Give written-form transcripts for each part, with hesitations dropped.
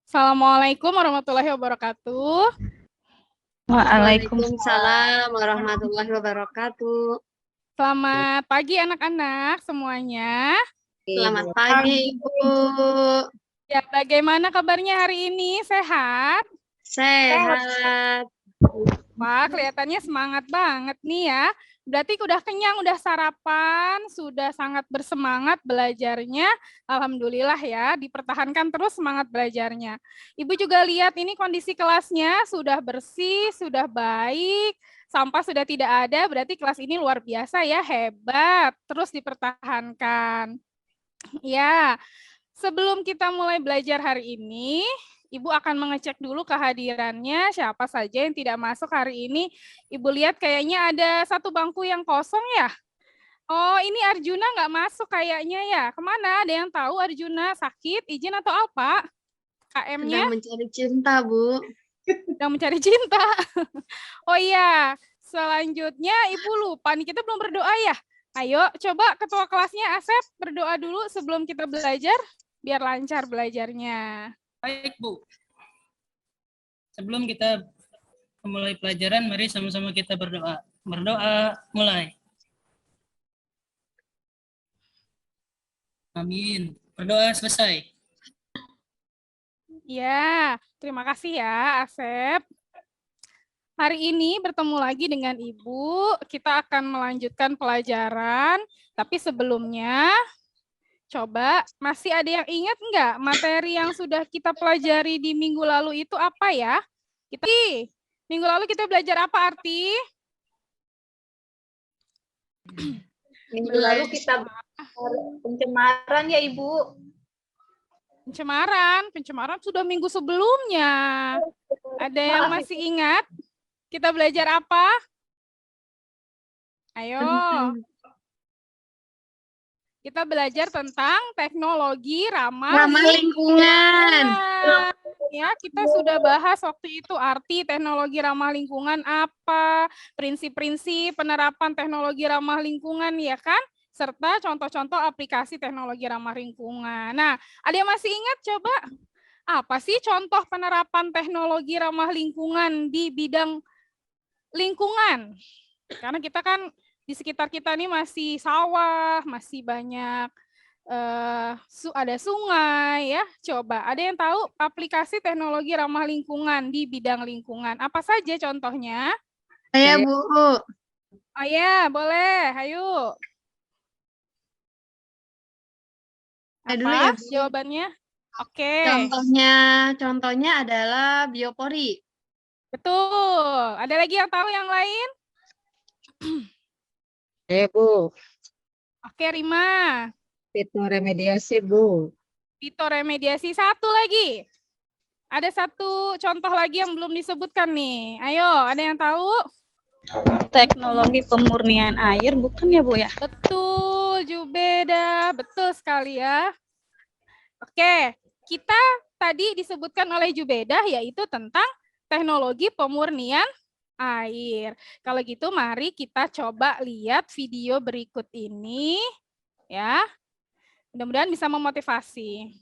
Assalamualaikum warahmatullahi wabarakatuh. Waalaikumsalam warahmatullahi wabarakatuh. Selamat pagi anak-anak semuanya. Selamat pagi, Ibu. Ya, bagaimana kabarnya hari ini? Sehat? Sehat. Wah, kelihatannya semangat banget nih ya. Berarti udah kenyang, udah sarapan, sudah sangat bersemangat belajarnya. Alhamdulillah ya, dipertahankan terus semangat belajarnya. Ibu juga lihat ini kondisi kelasnya sudah bersih, sudah baik, sampah sudah tidak ada, berarti kelas ini luar biasa ya, hebat. Terus dipertahankan. Ya, sebelum kita mulai belajar hari ini, Ibu akan mengecek dulu kehadirannya, siapa saja yang tidak masuk hari ini. Ibu lihat kayaknya ada satu bangku yang kosong ya. Oh, ini Arjuna nggak masuk kayaknya ya. Kemana? Ada yang tahu Arjuna sakit, izin atau apa? KM-nya? Sedang mencari cinta, Bu. Sedang mencari cinta. Oh iya, selanjutnya Ibu lupa nih, kita belum berdoa ya. Ayo, coba ketua kelasnya Asep berdoa dulu sebelum kita belajar, biar lancar belajarnya. Baik, Bu. Sebelum kita memulai pelajaran, mari sama-sama kita berdoa. Berdoa, mulai. Amin. Berdoa selesai. Ya, terima kasih ya, Asep. Hari ini bertemu lagi dengan Ibu. Kita akan melanjutkan pelajaran, tapi sebelumnya coba masih ada yang ingat nggak materi yang sudah kita pelajari di minggu lalu itu apa ya? Minggu lalu kita belajar apa, Arti? Minggu lalu kita pencemaran ya Ibu. Pencemaran sudah minggu sebelumnya. Ada yang masih ingat? Kita belajar apa? Ayo. Kita belajar tentang teknologi ramah lingkungan. Ya, kita sudah bahas waktu itu arti teknologi ramah lingkungan apa, prinsip-prinsip penerapan teknologi ramah lingkungan ya kan, serta contoh-contoh aplikasi teknologi ramah lingkungan. Nah, ada yang masih ingat coba apa sih contoh penerapan teknologi ramah lingkungan di bidang lingkungan? Karena kita kan di sekitar kita ini masih sawah, masih banyak ada sungai ya. Coba ada yang tahu aplikasi teknologi ramah lingkungan di bidang lingkungan. Apa saja contohnya? Saya, Bu. Oh ya, boleh. Ayo. Saya Apa dulu ya, Bu. jawabannya? Oke. Contohnya adalah biopori. Betul. Ada lagi yang tahu yang lain? Bu. Oke, Rima. Fitoremediasi, Bu. Fitoremediasi satu lagi. Ada satu contoh lagi yang belum disebutkan nih. Ayo, ada yang tahu? Teknologi pemurnian air, bukan ya, Bu ya? Betul, Jubeda. Betul sekali ya. Oke, kita tadi disebutkan oleh Jubeda yaitu tentang teknologi pemurnian air. Kalau gitu mari kita coba lihat video berikut ini ya. Mudah-mudahan bisa memotivasi.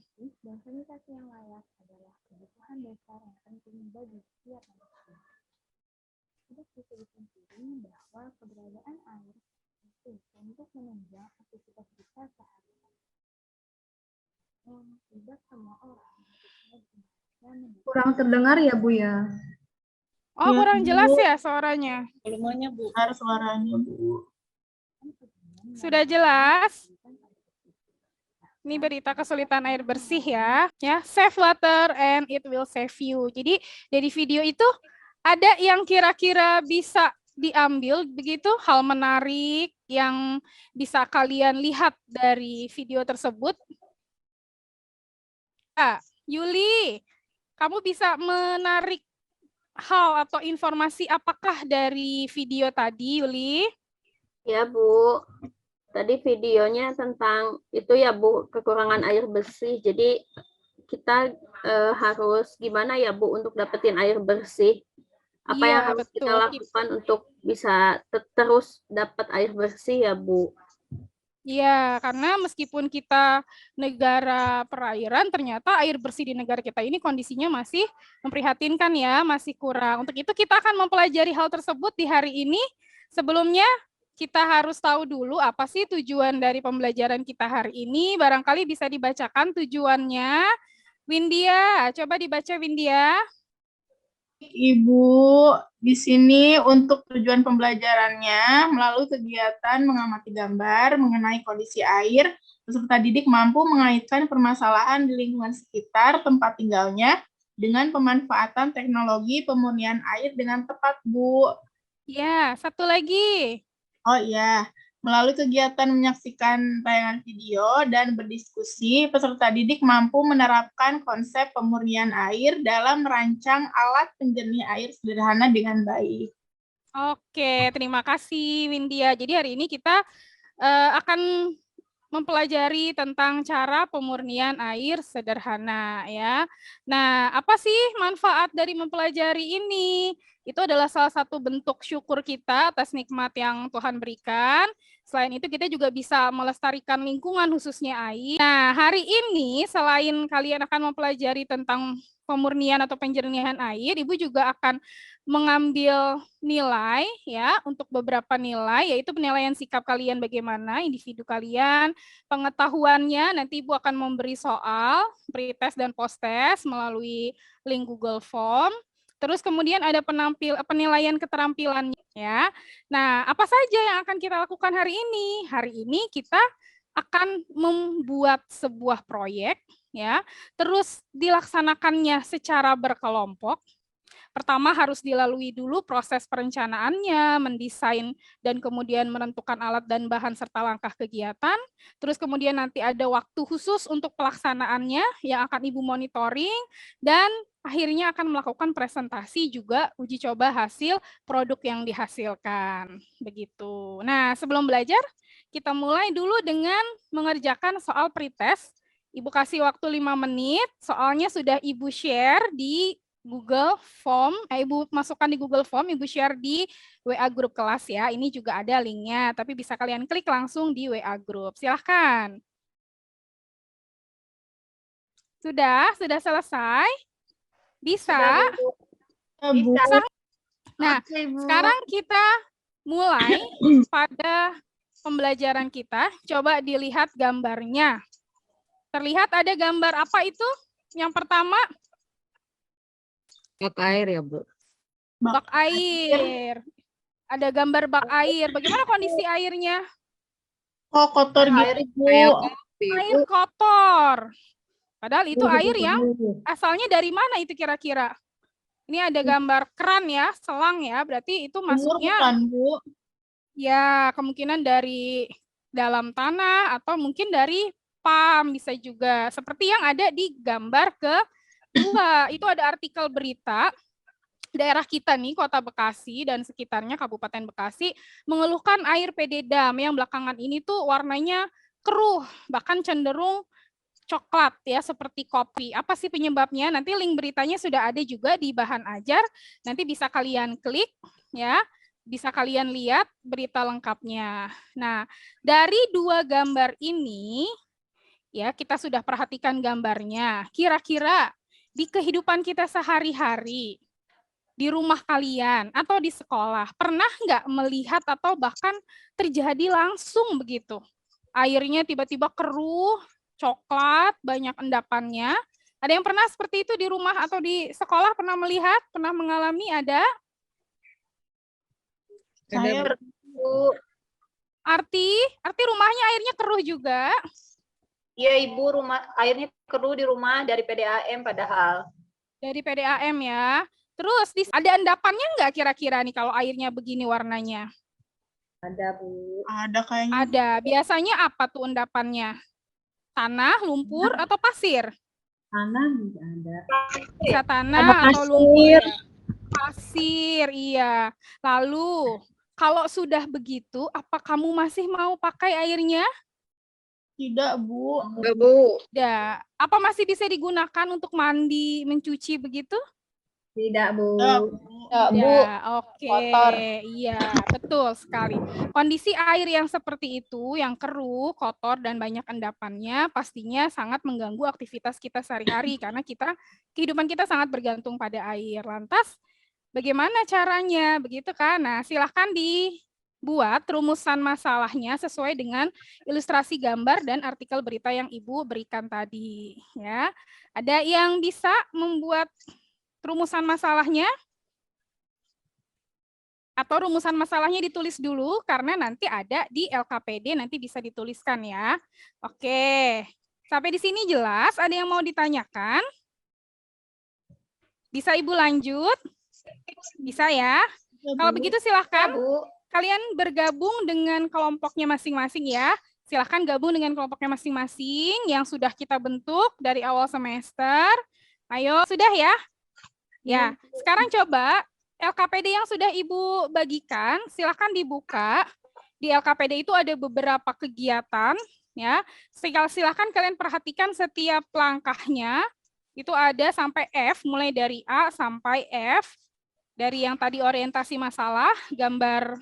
Dan sanitasi yang layak adalah kebutuhan dasar yang penting bagi setiap manusia. Tidak bisa dipungkiri bahwa keberadaan air penting untuk menunjang aktivitas kita sehari-hari. Tidak semua orang kurang terdengar ya Bu ya? Oh, Ya, kurang Bu. jelas ya suaranya? Volumenya, Bu. Harus suaranya Bu. Sudah jelas? Ini berita kesulitan air bersih ya. Save water and it will save you. Jadi dari video itu ada yang kira-kira bisa diambil begitu hal menarik yang bisa kalian lihat dari video tersebut. Yuli, kamu bisa menarik hal atau informasi apakah dari video tadi, Yuli? Ya, Bu. Tadi videonya tentang itu ya, Bu, kekurangan air bersih. Jadi kita harus gimana ya, Bu, untuk dapetin air bersih? Apa yang harus kita lakukan untuk bisa terus dapat air bersih ya, Bu? Iya, karena meskipun kita negara perairan, ternyata air bersih di negara kita ini kondisinya masih memprihatinkan ya, masih kurang. Untuk itu kita akan mempelajari hal tersebut di hari ini. Sebelumnya kita harus tahu dulu apa sih tujuan dari pembelajaran kita hari ini. Barangkali bisa dibacakan tujuannya. Windia, coba dibaca Windia. Ibu, di sini untuk tujuan pembelajarannya melalui kegiatan mengamati gambar mengenai kondisi air, peserta didik mampu mengaitkan permasalahan di lingkungan sekitar tempat tinggalnya dengan pemanfaatan teknologi pemurnian air dengan tepat, Bu. Ya, satu lagi. Oh iya, melalui kegiatan menyaksikan tayangan video dan berdiskusi, peserta didik mampu menerapkan konsep pemurnian air dalam merancang alat penjernih air sederhana dengan baik. Oke, terima kasih Windia. Jadi hari ini kita akan mempelajari tentang cara pemurnian air sederhana ya. Nah, apa sih manfaat dari mempelajari ini? Itu adalah salah satu bentuk syukur kita atas nikmat yang Tuhan berikan. Selain itu kita juga bisa melestarikan lingkungan khususnya air. Nah, hari ini selain kalian akan mempelajari tentang pemurnian atau penjernihan air, Ibu juga akan mengambil nilai ya untuk beberapa nilai, yaitu penilaian sikap kalian bagaimana, individu kalian, pengetahuannya, nanti Ibu akan memberi soal, pre-test dan post-test melalui link Google Form. Terus kemudian ada penilaian keterampilannya ya. Nah, apa saja yang akan kita lakukan hari ini? Hari ini kita akan membuat sebuah proyek ya. Terus dilaksanakannya secara berkelompok. Pertama harus dilalui dulu proses perencanaannya, mendesain dan kemudian menentukan alat dan bahan serta langkah kegiatan. Terus kemudian nanti ada waktu khusus untuk pelaksanaannya yang akan Ibu monitoring dan akhirnya akan melakukan presentasi juga uji coba hasil produk yang dihasilkan. Begitu. Nah, sebelum belajar kita mulai dulu dengan mengerjakan soal pretest. Ibu kasih waktu 5 menit, soalnya sudah Ibu share di Google Form, Ibu masukkan di Google Form, Ibu share di WA grup kelas ya. Ini juga ada linknya, tapi bisa kalian klik langsung di WA grup. Silahkan. Sudah selesai? Bisa? Bisa. Nah, sekarang kita mulai pada pembelajaran kita. Coba dilihat gambarnya. Terlihat ada gambar apa itu? Yang pertama, Bak air ya, Bu. bak air. Ada gambar bak air. Bagaimana kondisi airnya? Oh, kotor gitu, Bu. Air kotor. Padahal itu air yang asalnya dari mana itu kira-kira? Ini ada gambar keran ya, selang ya. Berarti itu masuknya Bukan, Bu. ya kemungkinan dari dalam tanah atau mungkin dari pam bisa juga. Seperti yang ada di gambar kedua. Itu ada artikel berita daerah kita nih, Kota Bekasi dan sekitarnya Kabupaten Bekasi, mengeluhkan air PD Dam yang belakangan ini tuh warnanya keruh, bahkan cenderung coklat ya, seperti kopi. Apa sih penyebabnya? Nanti link beritanya sudah ada juga di bahan ajar. Nanti bisa kalian klik ya, bisa kalian lihat berita lengkapnya. Nah, dari dua gambar ini ya, kita sudah perhatikan gambarnya. Kira-kira di kehidupan kita sehari-hari, di rumah kalian atau di sekolah, pernah nggak melihat atau bahkan terjadi langsung begitu? Airnya tiba-tiba keruh, coklat, banyak endapannya. Ada yang pernah seperti itu di rumah atau di sekolah, pernah melihat, pernah mengalami, ada? Saya Arti rumahnya airnya keruh juga. Iya, Ibu, rumah airnya keruh di rumah dari PDAM padahal. Dari PDAM ya. Terus ada endapannya nggak kira-kira nih kalau airnya begini warnanya? Ada, Bu. ada kayaknya. Ada. Biasanya apa tuh endapannya? Tanah, lumpur, atau pasir? Tanah ada. Bisa tanah atau lumpur. Pasir, iya. Lalu, kalau sudah begitu, apa kamu masih mau pakai airnya? Tidak, Bu. Enggak, Bu. Tidak. Apa masih bisa digunakan untuk mandi, mencuci begitu? Tidak, Bu. Ya, Bu. Ya, oke. Kotor. Iya, betul sekali. Kondisi air yang seperti itu, yang keruh, kotor, dan banyak endapannya, pastinya sangat mengganggu aktivitas kita sehari-hari, karena kehidupan kita sangat bergantung pada air. Lantas, bagaimana caranya? Begitu kan? Nah, silahkan dibuat rumusan masalahnya sesuai dengan ilustrasi gambar dan artikel berita yang Ibu berikan tadi. Ya, ada yang bisa membuat rumusan masalahnya? Atau rumusan masalahnya ditulis dulu karena nanti ada di LKPD, nanti bisa dituliskan ya. Oke, sampai di sini jelas? Ada yang mau ditanyakan? Bisa Ibu lanjut? Bisa ya? Kalau begitu silahkan Bu. kalian bergabung dengan kelompoknya masing-masing ya. Silahkan gabung dengan kelompoknya masing-masing yang sudah kita bentuk dari awal semester. Ayo, sudah ya? Ya, sekarang coba LKPD yang sudah Ibu bagikan, silakan dibuka. Di LKPD itu ada beberapa kegiatan, ya. Silakan kalian perhatikan setiap langkahnya. Itu ada sampai F, mulai dari A sampai F. Dari yang tadi orientasi masalah, gambar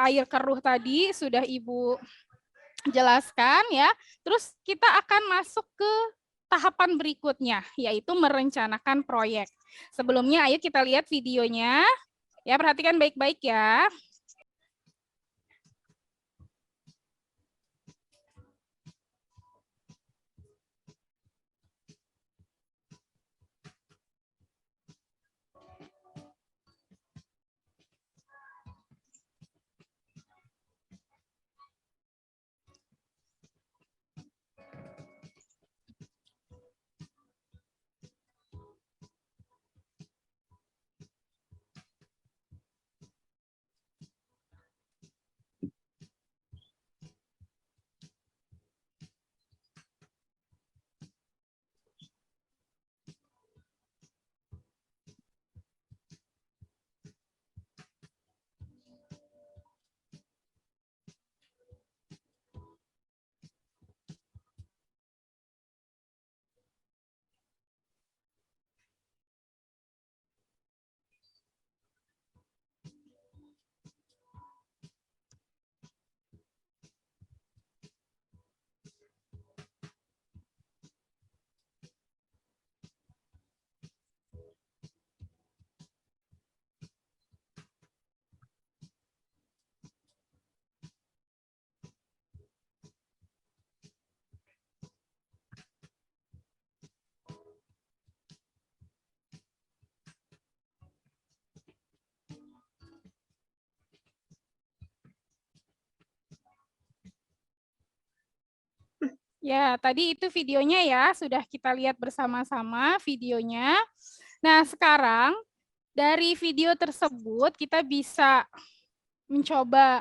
air keruh tadi sudah Ibu jelaskan ya. Terus kita akan masuk ke tahapan berikutnya, yaitu merencanakan proyek. Sebelumnya, ayo kita lihat videonya. Ya, perhatikan baik-baik ya. Ya, tadi itu videonya ya, sudah kita lihat bersama-sama videonya. Nah, sekarang dari video tersebut kita bisa mencoba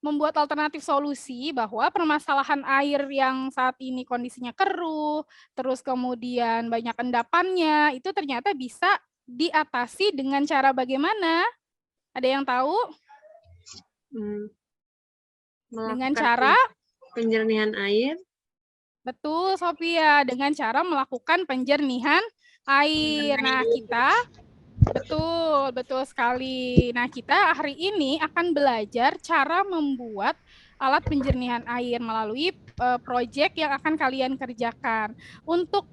membuat alternatif solusi bahwa permasalahan air yang saat ini kondisinya keruh, terus kemudian banyak endapannya, itu ternyata bisa diatasi dengan cara bagaimana? Ada yang tahu? Dengan cara? Penjernihan air. Betul, Sophia. Dengan cara melakukan penjernihan air. Nah, kita, betul sekali. Nah, kita hari ini akan belajar cara membuat alat penjernihan air melalui proyek yang akan kalian kerjakan. Untuk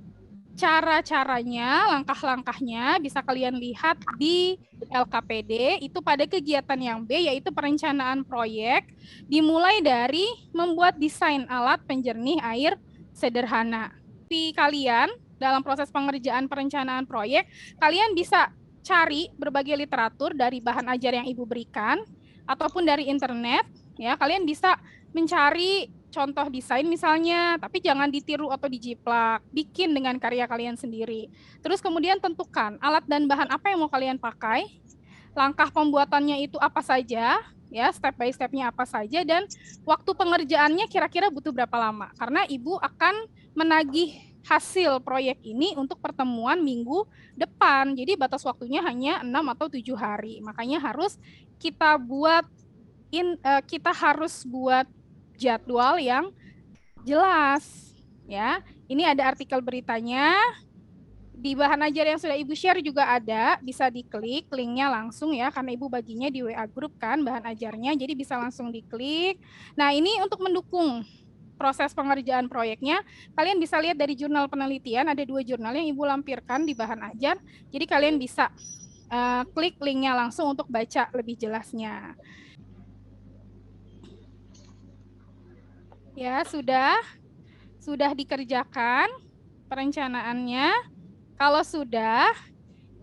cara-caranya, langkah-langkahnya bisa kalian lihat di LKPD, itu pada kegiatan yang B, yaitu perencanaan proyek, dimulai dari membuat desain alat penjernih air sederhana. Di kalian, dalam proses pengerjaan perencanaan proyek, kalian bisa cari berbagai literatur dari bahan ajar yang Ibu berikan, ataupun dari internet, ya kalian bisa mencari contoh desain misalnya, tapi jangan ditiru atau dijiplak, bikin dengan karya kalian sendiri. Terus kemudian tentukan alat dan bahan apa yang mau kalian pakai, langkah pembuatannya itu apa saja, ya step by step-nya apa saja, dan waktu pengerjaannya kira-kira butuh berapa lama. Karena Ibu akan menagih hasil proyek ini untuk pertemuan minggu depan. Jadi batas waktunya hanya 6 atau 7 hari. Makanya harus kita buat jadwal yang jelas, ya. Ini ada artikel beritanya. Di bahan ajar yang sudah Ibu share juga ada, bisa diklik linknya langsung ya, karena Ibu baginya di WA Group kan bahan ajarnya, jadi bisa langsung diklik. Nah, ini untuk mendukung proses pengerjaan proyeknya, kalian bisa lihat dari jurnal penelitian, ada 2 jurnal yang Ibu lampirkan di bahan ajar, jadi kalian bisa klik linknya langsung untuk baca lebih jelasnya. Ya, sudah dikerjakan perencanaannya. Kalau sudah,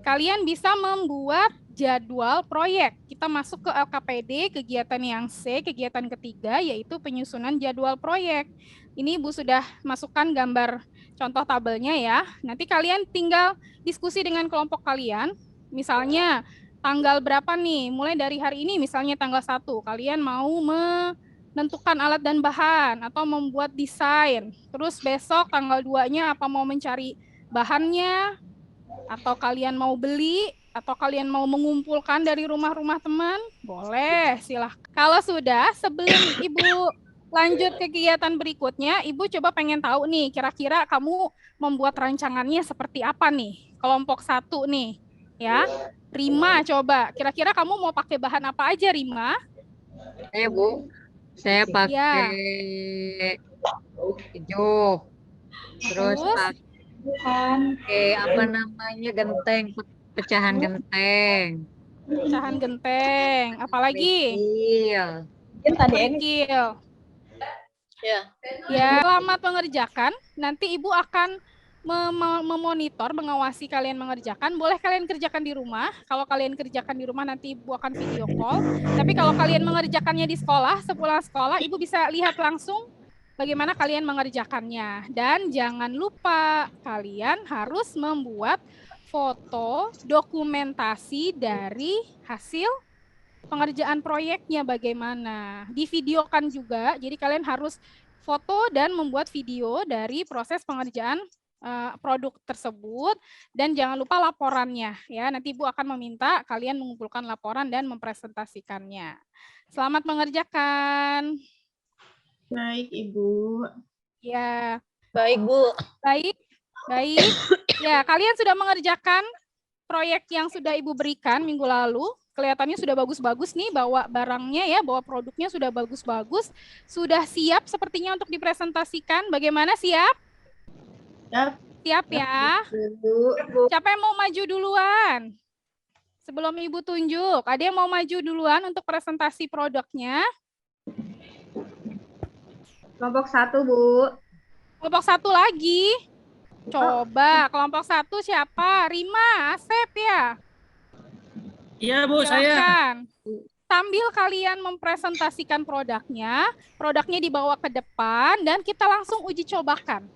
kalian bisa membuat jadwal proyek. Kita masuk ke LKPD, kegiatan yang C, kegiatan ketiga, yaitu penyusunan jadwal proyek. Ini Ibu sudah masukkan gambar contoh tabelnya ya. Nanti kalian tinggal diskusi dengan kelompok kalian. Misalnya, tanggal berapa nih? Mulai dari hari ini, misalnya tanggal 1, kalian mau menentukan alat dan bahan, atau membuat desain. Terus besok tanggal 2-nya apa mau mencari bahannya, atau kalian mau beli, atau kalian mau mengumpulkan dari rumah-rumah teman, boleh, silahkan. Kalau sudah, sebelum Ibu lanjut ke kegiatan berikutnya, Ibu coba pengen tahu nih, kira-kira kamu membuat rancangannya seperti apa nih? Kelompok 1 nih, ya. Rima, coba, kira-kira kamu mau pakai bahan apa aja, Rima? Bu, saya pakai hijau. Terus pakai apa namanya, genteng, pecahan genteng. Pecahan genteng, apalagi? Kerikil. Ya, selamat mengerjakan. Nanti Ibu akan memonitor, mengawasi kalian mengerjakan. Boleh kalian kerjakan di rumah. Kalau kalian kerjakan di rumah, nanti Ibu akan video call. Tapi kalau kalian mengerjakannya di sekolah, sepulang sekolah, Ibu bisa lihat langsung bagaimana kalian mengerjakannya. Dan jangan lupa, kalian harus membuat foto dokumentasi dari hasil pengerjaan proyeknya bagaimana. Divideokan juga, jadi kalian harus foto dan membuat video dari proses pengerjaan produk tersebut, dan jangan lupa laporannya ya. Nanti Ibu akan meminta kalian mengumpulkan laporan dan mempresentasikannya. Selamat mengerjakan. Baik, Ibu. Ya. Baik, Bu. Baik. Ya, kalian sudah mengerjakan proyek yang sudah Ibu berikan minggu lalu. Kelihatannya sudah bagus-bagus nih, bawa barangnya ya, bawa produknya sudah bagus-bagus. Sudah siap sepertinya untuk dipresentasikan. Bagaimana, siap? Siap ya. Siapa yang mau maju duluan? Sebelum Ibu tunjuk, ada yang mau maju duluan untuk presentasi produknya? Kelompok 1, Bu. Kelompok 1 lagi. Coba, kelompok 1 siapa? Rima, Asep ya? Iya, Bu, Silakan. saya. Sambil kalian mempresentasikan produknya dibawa ke depan dan kita langsung uji cobakan.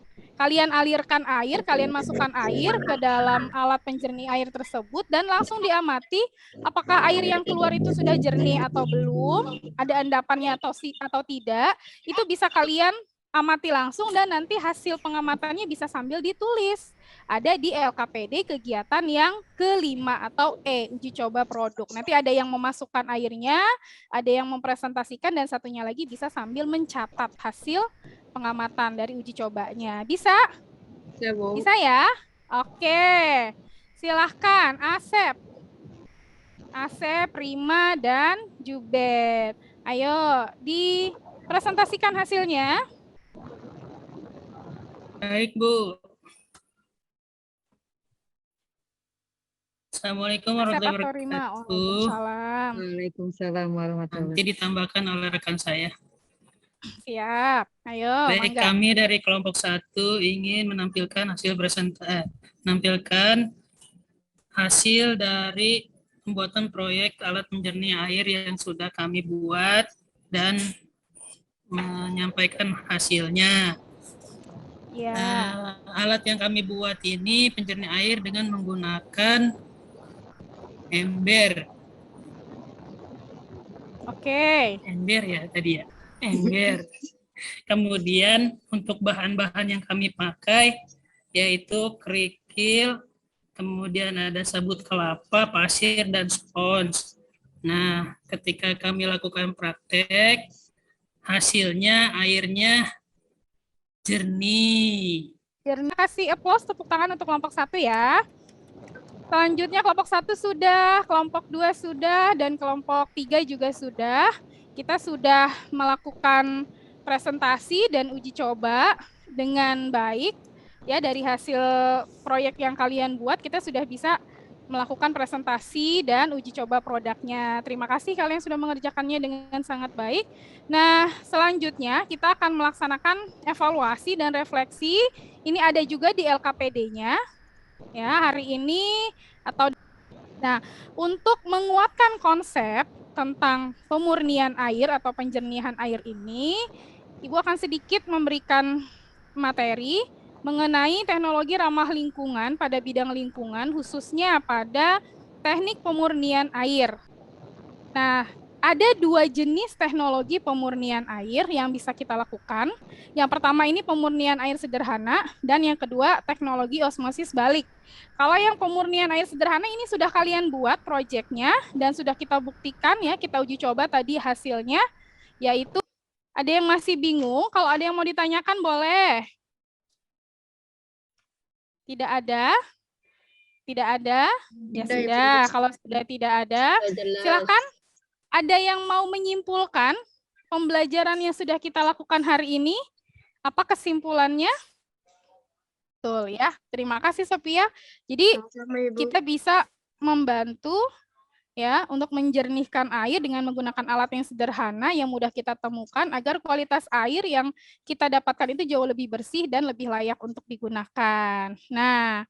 Kalian alirkan air, kalian masukkan air ke dalam alat penjernih air tersebut dan langsung diamati apakah air yang keluar itu sudah jernih atau belum, ada endapannya atau tidak. Itu bisa kalian amati langsung dan nanti hasil pengamatannya bisa sambil ditulis. Ada di LKPD kegiatan yang kelima atau E, uji coba produk. Nanti ada yang memasukkan airnya, ada yang mempresentasikan, dan satunya lagi bisa sambil mencatat hasil pengamatan dari uji cobanya. Bisa? Bisa ya? Oke. Silahkan, Asep. Asep, Rima, dan Jubed. Ayo, dipresentasikan hasilnya. Baik, Bu. Assalamualaikum warahmatullahi wabarakatuh. Waalaikumsalam warahmatullahi Nanti ditambahkan oleh rekan saya. Siap. Ayo, Baik, mangga. kami dari kelompok 1 ingin menampilkan hasil dari pembuatan proyek alat penjernih air yang sudah kami buat dan menyampaikan hasilnya. Ya. Alat yang kami buat ini penjernih air dengan menggunakan ember. Oke. Ember ya tadi ya. Ember. Kemudian untuk bahan-bahan yang kami pakai yaitu kerikil, kemudian ada sabut kelapa, pasir, dan spons. Nah, ketika kami lakukan praktek, hasilnya airnya jernih. Terima kasih applause, tepuk tangan untuk kelompok 1 ya. Selanjutnya kelompok 1 sudah, kelompok 2 sudah, dan kelompok 3 juga sudah. Kita sudah melakukan presentasi dan uji coba dengan baik. Ya, dari hasil proyek yang kalian buat, kita sudah bisa melakukan presentasi dan uji coba produknya. Terima kasih kalian sudah mengerjakannya dengan sangat baik. Nah, selanjutnya kita akan melaksanakan evaluasi dan refleksi. Ini ada juga di LKPD-nya. Ya, hari ini atau nah, untuk menguatkan konsep tentang pemurnian air atau penjernihan air ini, Ibu akan sedikit memberikan materi mengenai teknologi ramah lingkungan pada bidang lingkungan, khususnya pada teknik pemurnian air. Nah, ada 2 jenis teknologi pemurnian air yang bisa kita lakukan. Yang pertama ini pemurnian air sederhana, dan yang kedua teknologi osmosis balik. Kalau yang pemurnian air sederhana ini sudah kalian buat proyeknya, dan sudah kita buktikan ya, kita uji coba tadi hasilnya, yaitu ada yang masih bingung, kalau ada yang mau ditanyakan boleh. Tidak ada? Tidak ada? Ya sudah, kalau sudah tidak ada, silakan. Ada yang mau menyimpulkan pembelajaran yang sudah kita lakukan hari ini? Apa kesimpulannya? Betul ya. Terima kasih Sophia. Jadi kita bisa membantu ya untuk menjernihkan air dengan menggunakan alat yang sederhana yang mudah kita temukan agar kualitas air yang kita dapatkan itu jauh lebih bersih dan lebih layak untuk digunakan. Nah,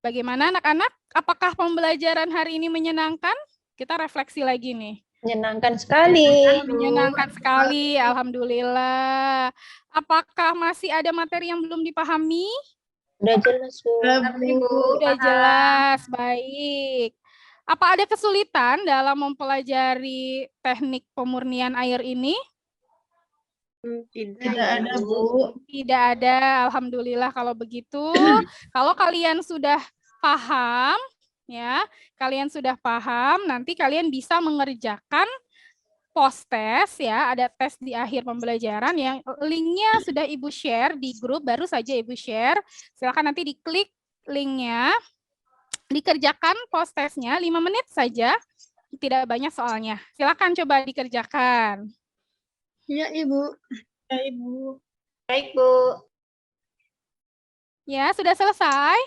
bagaimana anak-anak? Apakah pembelajaran hari ini menyenangkan? Kita refleksi lagi nih. Menyenangkan sekali. Menyenangkan sekali, alhamdulillah. Apakah masih ada materi yang belum dipahami? Udah jelas, Bu. Udah jelas, baik. Apa ada kesulitan dalam mempelajari teknik pemurnian air ini? Tidak ada, Bu. Tidak ada, alhamdulillah kalau begitu. Kalau kalian sudah paham, ya, kalian sudah paham, nanti kalian bisa mengerjakan post-test ya, ada tes di akhir pembelajaran yang linknya sudah Ibu share di grup, baru saja Ibu share. Silakan nanti diklik linknya, dikerjakan post-testnya 5 menit saja, tidak banyak soalnya. Silakan coba dikerjakan. Iya, Ibu. Ya, Ibu. Baik, Bu. Ya, sudah selesai?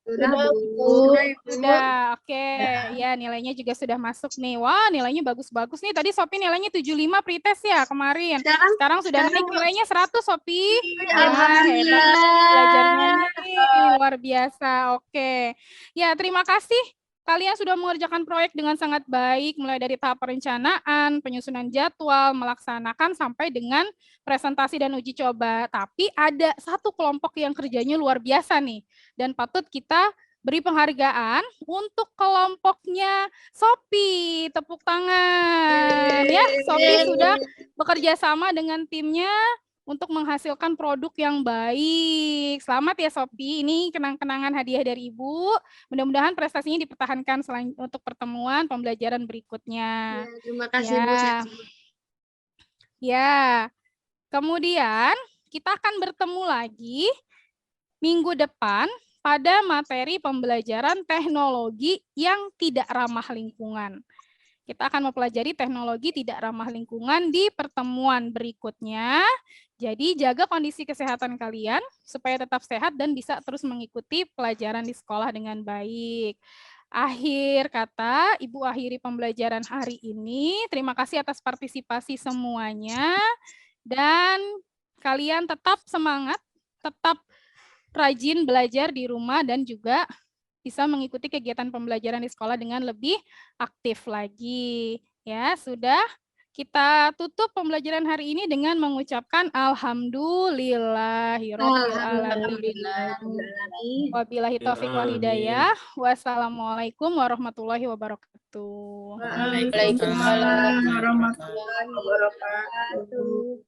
Sudah, Bu. Sudah, oke. Ya, nilainya juga sudah masuk nih. Wah, nilainya bagus-bagus nih. Tadi Sophie nilainya 75 pretest ya kemarin. Sekarang sudah naik nilainya 100, Sophie. Wah, hebat belajarnya nih. Luar biasa. Oke. Ya, terima kasih. Kalian sudah mengerjakan proyek dengan sangat baik, mulai dari tahap perencanaan, penyusunan jadwal, melaksanakan sampai dengan presentasi dan uji coba. Tapi ada satu kelompok yang kerjanya luar biasa nih, dan patut kita beri penghargaan untuk kelompoknya Sophie. Tepuk tangan. Ya, Sophie sudah bekerja sama dengan timnya untuk menghasilkan produk yang baik. Selamat ya Sophie, ini kenang-kenangan hadiah dari Ibu. Mudah-mudahan prestasinya dipertahankan untuk pertemuan pembelajaran berikutnya. Ya, terima kasih, Bu. Ya, kemudian kita akan bertemu lagi minggu depan pada materi pembelajaran teknologi yang tidak ramah lingkungan. Kita akan mempelajari teknologi tidak ramah lingkungan di pertemuan berikutnya. Jadi jaga kondisi kesehatan kalian supaya tetap sehat dan bisa terus mengikuti pelajaran di sekolah dengan baik. Akhir kata, Ibu akhiri pembelajaran hari ini. Terima kasih atas partisipasi semuanya. Dan kalian tetap semangat, tetap rajin belajar di rumah dan juga bisa mengikuti kegiatan pembelajaran di sekolah dengan lebih aktif lagi. Ya, sudah. Kita tutup pembelajaran hari ini dengan mengucapkan alhamdulillahirabbil alamin. Wabillahi taufiq wal hidayah. Wassalamualaikum warahmatullahi wabarakatuh. Waalaikumsalam warahmatullahi wabarakatuh.